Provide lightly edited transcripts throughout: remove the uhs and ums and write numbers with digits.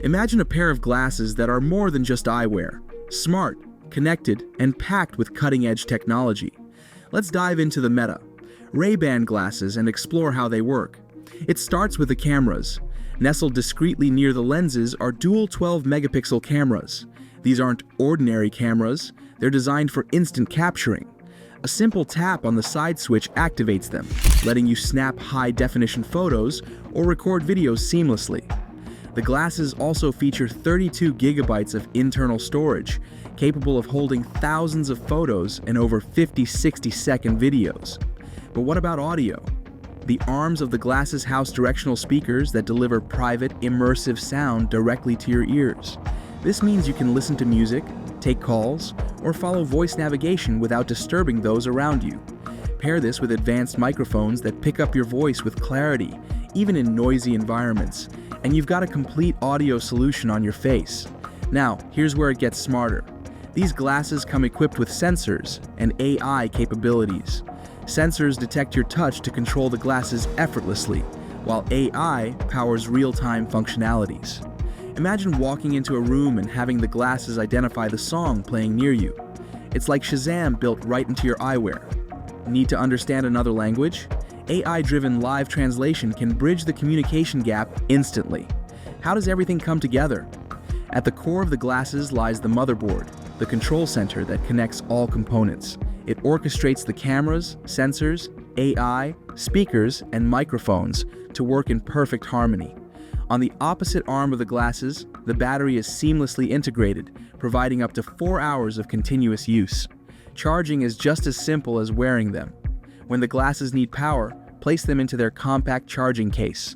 Imagine a pair of glasses that are more than just eyewear. Smart, connected, and packed with cutting-edge technology. Let's dive into the meta. Ray-Ban glasses and explore how they work. It starts with the cameras. Nestled discreetly near the lenses are dual 12-megapixel cameras. These aren't ordinary cameras, they're designed for instant capturing. A simple tap on the side switch activates them, letting you snap high-definition photos or record videos seamlessly. The glasses also feature 32 gigabytes of internal storage, capable of holding thousands of photos and over 50 60-second videos. But what about audio? The arms of the glasses house directional speakers that deliver private, immersive sound directly to your ears. This means you can listen to music, take calls, or follow voice navigation without disturbing those around you. Pair this with advanced microphones that pick up your voice with clarity, even in noisy environments, and you've got a complete audio solution on your face. Now, here's where it gets smarter. These glasses come equipped with sensors and AI capabilities. Sensors detect your touch to control the glasses effortlessly, while AI powers real-time functionalities. Imagine walking into a room and having the glasses identify the song playing near you. It's like Shazam built right into your eyewear. Need to understand another language? AI-driven live translation can bridge the communication gap instantly. How does everything come together? At the core of the glasses lies the motherboard, the control center that connects all components. It orchestrates the cameras, sensors, AI, speakers, and microphones to work in perfect harmony. On the opposite arm of the glasses, the battery is seamlessly integrated, providing up to 4 hours of continuous use. Charging is just as simple as wearing them. When the glasses need power, place them into their compact charging case.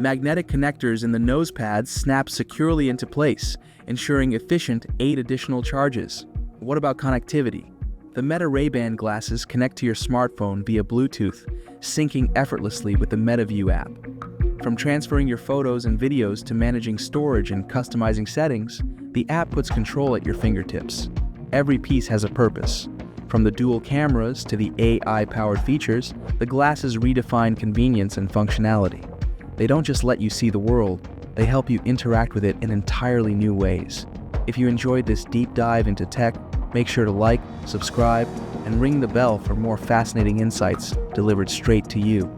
Magnetic connectors in the nose pads snap securely into place, ensuring efficient 8 additional charges. What about connectivity? The Meta Ray-Ban glasses connect to your smartphone via Bluetooth, syncing effortlessly with the MetaView app. From transferring your photos and videos to managing storage and customizing settings, the app puts control at your fingertips. Every piece has a purpose. From the dual cameras to the AI-powered features, the glasses redefine convenience and functionality. They don't just let you see the world, they help you interact with it in entirely new ways. If you enjoyed this deep dive into tech, make sure to like, subscribe, and ring the bell for more fascinating insights delivered straight to you.